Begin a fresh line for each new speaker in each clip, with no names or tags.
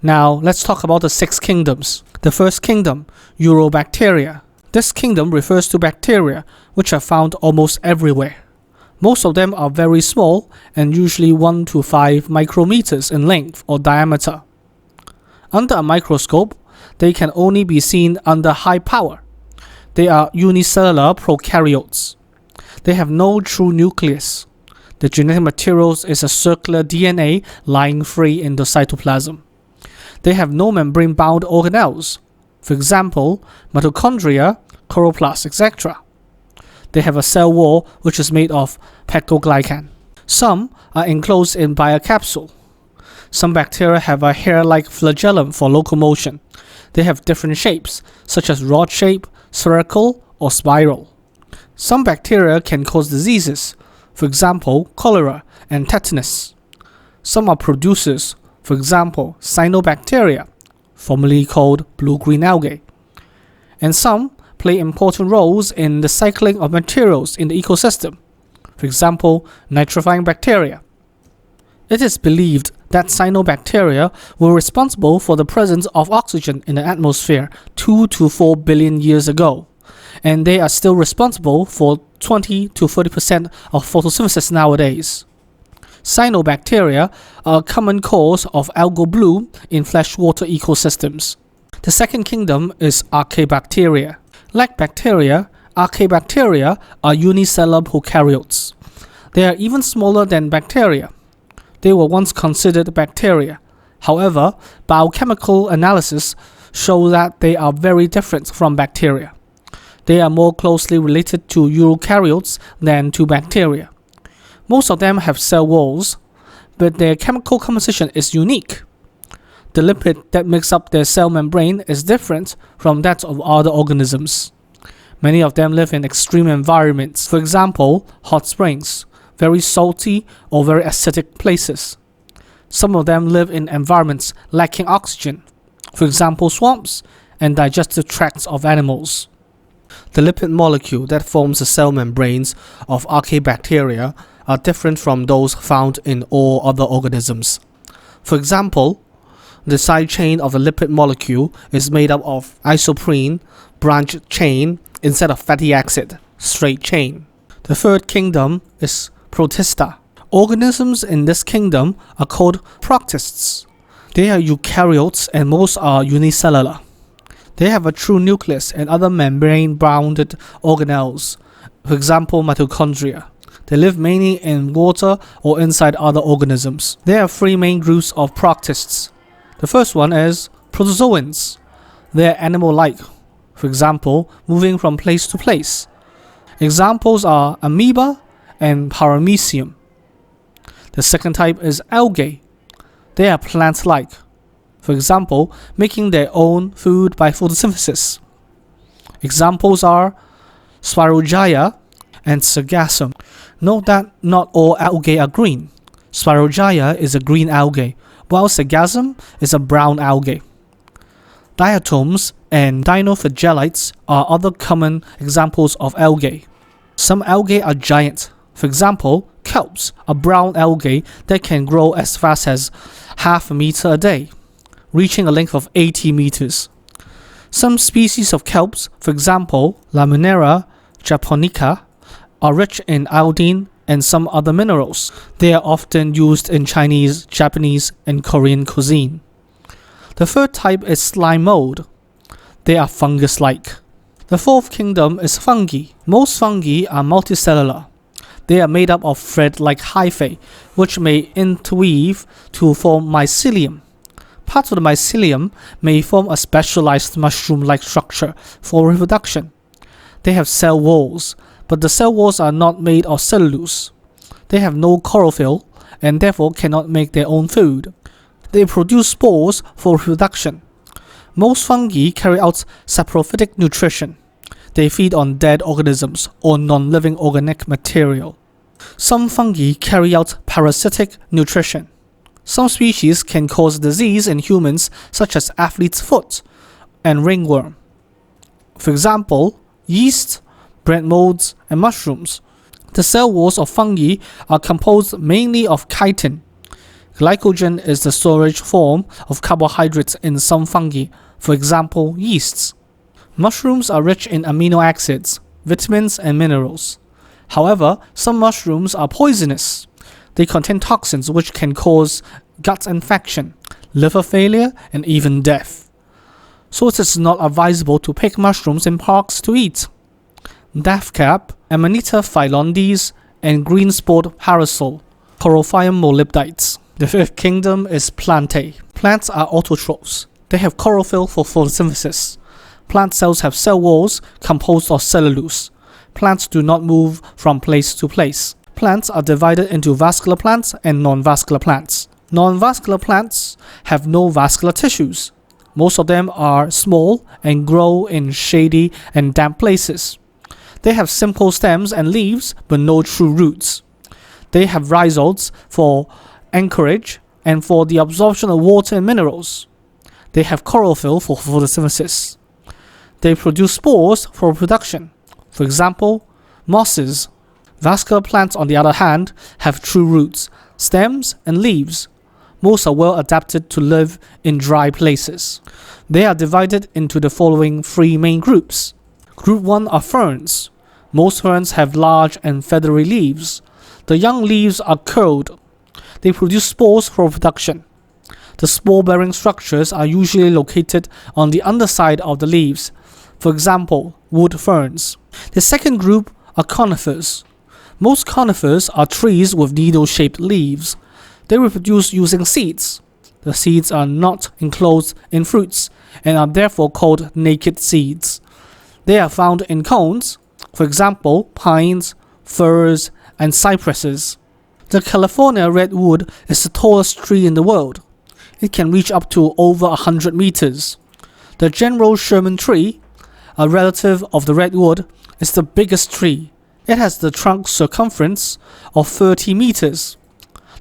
Now, let's talk about the 6 kingdoms. The first kingdom, Urobacteria. This kingdom refers to bacteria, which are found almost everywhere. Most of them are very small and usually 1 to 5 micrometers in length or diameter. Under a microscope, they can only be seen under high power. They are unicellular prokaryotes. They have no true nucleus. The genetic materials is a circular DNA lying free in the cytoplasm. They have no membrane-bound organelles, for example, mitochondria, chloroplasts, etc. They have a cell wall which is made of pegoglycan. Some are enclosed in biocapsule. Some bacteria have a hair-like flagellum for locomotion. They have different shapes, such as rod shape, spherical, or spiral. Some bacteria can cause diseases, for example, cholera and tetanus. Some are producers, for example, cyanobacteria, formerly called blue-green algae. And some play important roles in the cycling of materials in the ecosystem, for example, nitrifying bacteria. It is believed that cyanobacteria were responsible for the presence of oxygen in the atmosphere 2 to 4 billion years ago, and they are still responsible for 20 to 30% of photosynthesis nowadays. Cyanobacteria are a common cause of algal bloom in freshwater ecosystems. The second kingdom is Archaebacteria. Like bacteria, Archaebacteria are unicellular prokaryotes. They are even smaller than bacteria. They were once considered bacteria. However, biochemical analysis show that they are very different from bacteria. They are more closely related to eukaryotes than to bacteria. Most of them have cell walls, but their chemical composition is unique. The lipid that makes up their cell membrane is different from that of other organisms. Many of them live in extreme environments, for example, hot springs, very salty or very acidic places. Some of them live in environments lacking oxygen, for example, swamps and digestive tracts of animals. The lipid molecule that forms the cell membranes of Archaebacteria are different from those found in all other organisms. For example, the side chain of the lipid molecule is made up of isoprene, branched chain, instead of fatty acid, straight chain. The third kingdom is Protista. Organisms in this kingdom are called protists. They are eukaryotes and most are unicellular. They have a true nucleus and other membrane-bounded organelles, for example mitochondria. They live mainly in water or inside other organisms. There are 3 main groups of protists. The first one is protozoans. They are animal-like, for example, moving from place to place. Examples are amoeba and paramecium. The second type is algae. They are plant-like, for example, making their own food by photosynthesis. Examples are Spirogyra and Sargassum. Note that not all algae are green. Spirogyra is a green algae, while Sargassum is a brown algae. Diatoms and dinoflagellates are other common examples of algae. Some algae are giant. For example, kelps are brown algae that can grow as fast as half a meter a day, reaching a length of 80 meters. Some species of kelps, for example, Laminera japonica, are rich in iodine and some other minerals. They are often used in Chinese, Japanese, and Korean cuisine. The third type is slime mold. They are fungus-like. The fourth kingdom is fungi. Most fungi are multicellular. They are made up of thread-like hyphae, which may interweave to form mycelium. Parts of the mycelium may form a specialized mushroom-like structure for reproduction. They have cell walls, but the cell walls are not made of cellulose. They have no chlorophyll and therefore cannot make their own food. They produce spores for reproduction. Most fungi carry out saprophytic nutrition. They feed on dead organisms or non-living organic material. Some fungi carry out parasitic nutrition. Some species can cause disease in humans, such as athlete's foot and ringworm. For example, yeast, bread molds, and mushrooms. The cell walls of fungi are composed mainly of chitin. Glycogen is the storage form of carbohydrates in some fungi, for example, yeasts. Mushrooms are rich in amino acids, vitamins, and minerals. However, some mushrooms are poisonous. They contain toxins which can cause gut infection, liver failure, and even death. So it is not advisable to pick mushrooms in parks to eat. Deathcap, Amanita phyllondes, and green-spored parasol, Corophyum molybdites. The fifth kingdom is Plantae. Plants are autotrophs. They have chlorophyll for photosynthesis. Plant cells have cell walls composed of cellulose. Plants do not move from place to place. Plants are divided into vascular plants and non-vascular plants. Non-vascular plants have no vascular tissues. Most of them are small and grow in shady and damp places. They have simple stems and leaves but no true roots. They have rhizoids for anchorage and for the absorption of water and minerals. They have chlorophyll for photosynthesis. They produce spores for reproduction. For example, mosses. Vascular plants, on the other hand, have true roots, stems, and leaves. Most are well adapted to live in dry places. They are divided into the following three main groups. Group 1 are ferns. Most ferns have large and feathery leaves. The young leaves are curled. They produce spores for reproduction. The spore-bearing structures are usually located on the underside of the leaves. For example, wood ferns. The second group are conifers. Most conifers are trees with needle-shaped leaves. They reproduce using seeds. The seeds are not enclosed in fruits and are therefore called naked seeds. They are found in cones, for example, pines, firs, and cypresses. The California redwood is the tallest tree in the world. It can reach up to over 100 meters. The General Sherman tree, a relative of the redwood, is the biggest tree. It has the trunk circumference of 30 meters.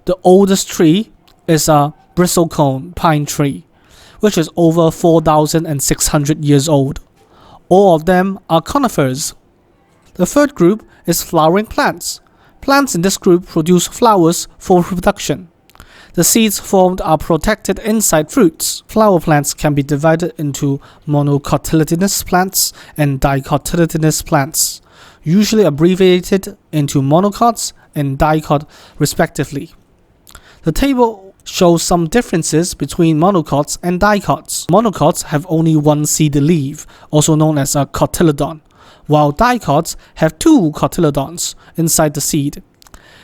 The oldest tree is a bristlecone pine tree, which is over 4,600 years old. All of them are conifers. The third group is flowering plants. Plants in this group produce flowers for reproduction. The seeds formed are protected inside fruits. Flower plants can be divided into monocotyledonous plants and dicotyledonous plants, usually abbreviated into monocots and dicot respectively. The table shows some differences between monocots and dicots. Monocots have only one seed leaf, also known as a cotyledon, while dicots have two cotyledons inside the seed.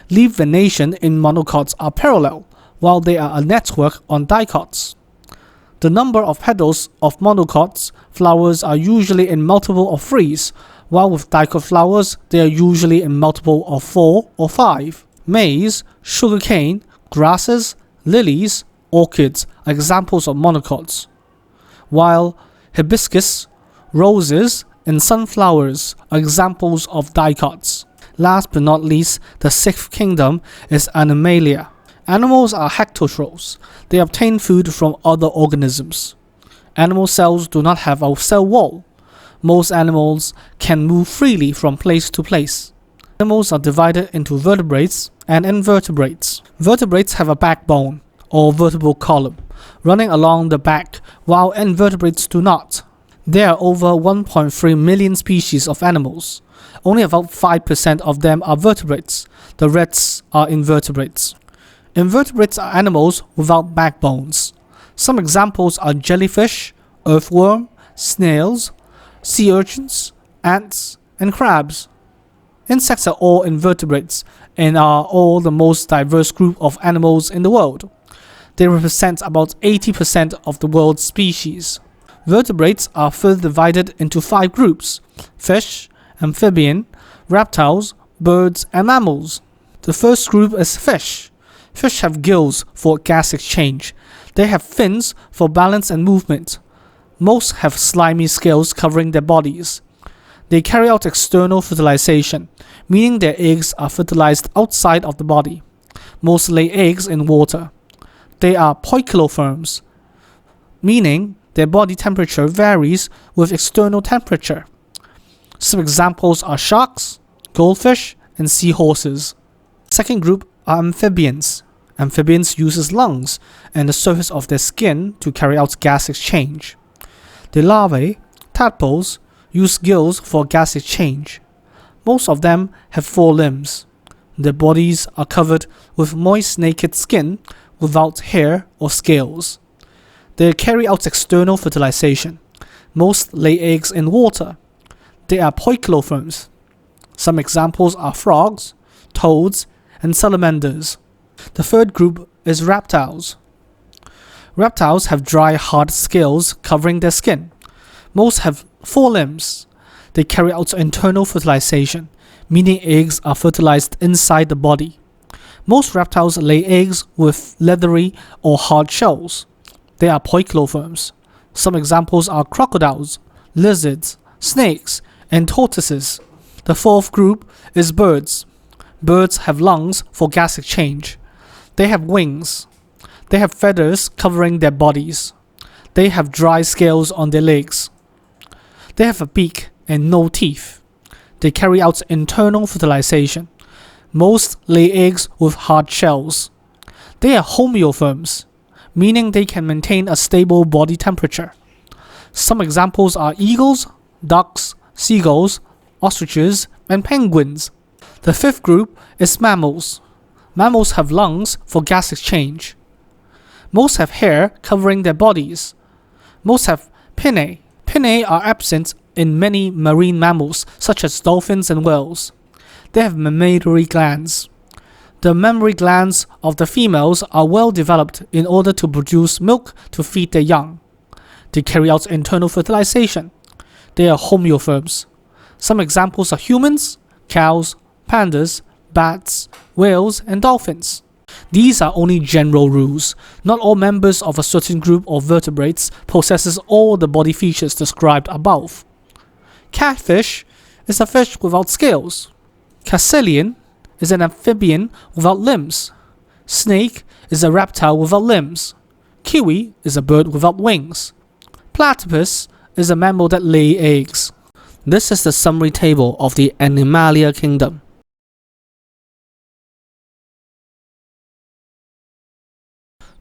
Leaf venation in monocots are parallel, while they are a network on dicots. The number of petals of monocots flowers are usually in multiple of 3, while with dicot flowers they are usually in multiple of 4 or 5. Maize, sugarcane, grasses, lilies, orchids are examples of monocots, while hibiscus, roses, and sunflowers are examples of dicots. Last but not least, the sixth kingdom is Animalia. Animals are hectotrophs. They obtain food from other organisms. Animal cells do not have a cell wall. Most animals can move freely from place to place. Animals are divided into vertebrates and invertebrates. Vertebrates have a backbone, or vertebral column, running along the back, while invertebrates do not. There are over 1.3 million species of animals. Only about 5% of them are vertebrates. The rest are invertebrates. Invertebrates are animals without backbones. Some examples are jellyfish, earthworm, snails, sea urchins, ants, and crabs. Insects are all invertebrates and are all the most diverse group of animals in the world. They represent about 80% of the world's species. Vertebrates are further divided into 5 groups: fish, amphibian, reptiles, birds, and mammals. The first group is fish. Fish have gills for gas exchange. They have fins for balance and movement. Most have slimy scales covering their bodies. They carry out external fertilization, meaning their eggs are fertilized outside of the body. Most lay eggs in water. They are poikilotherms, meaning their body temperature varies with external temperature. Some examples are sharks, goldfish, and seahorses. Second group are amphibians. Amphibians use lungs and the surface of their skin to carry out gas exchange. The larvae, tadpoles, use gills for gas exchange. Most of them have 4 limbs. Their bodies are covered with moist naked skin without hair or scales. They carry out external fertilization. Most lay eggs in water. They are poikilotherms. Some examples are frogs, toads, and salamanders. The third group is reptiles. Reptiles have dry, hard scales covering their skin. Most have 4 limbs. They carry out internal fertilization, meaning eggs are fertilized inside the body. Most reptiles lay eggs with leathery or hard shells. They are poikilotherms. Some examples are crocodiles, lizards, snakes, and tortoises. The fourth group is birds. Birds have lungs for gas exchange. They have wings. They have feathers covering their bodies. They have dry scales on their legs. They have a beak and no teeth. They carry out internal fertilization. Most lay eggs with hard shells. They are homeotherms, meaning they can maintain a stable body temperature. Some examples are eagles, ducks, seagulls, ostriches, and penguins. The fifth group is mammals. Mammals have lungs for gas exchange. Most have hair covering their bodies. Most have pinnae. Pinnae are absent in many marine mammals such as dolphins and whales. They have mammary glands. The mammary glands of the females are well developed in order to produce milk to feed their young. They carry out internal fertilization. They are homeotherms. Some examples are humans, cows, pandas, bats, whales, and dolphins. These are only general rules. Not all members of a certain group of vertebrates possesses all the body features described above. Catfish is a fish without scales. Caecilian is an amphibian without limbs. Snake is a reptile without limbs. Kiwi is a bird without wings. Platypus is a mammal that lays eggs. This is the summary table of the Animalia kingdom.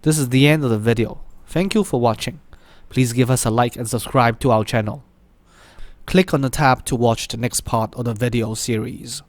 This is the end of the video. Thank you for watching. Please give us a like and subscribe to our channel. Click on the tab to watch the next part of the video series.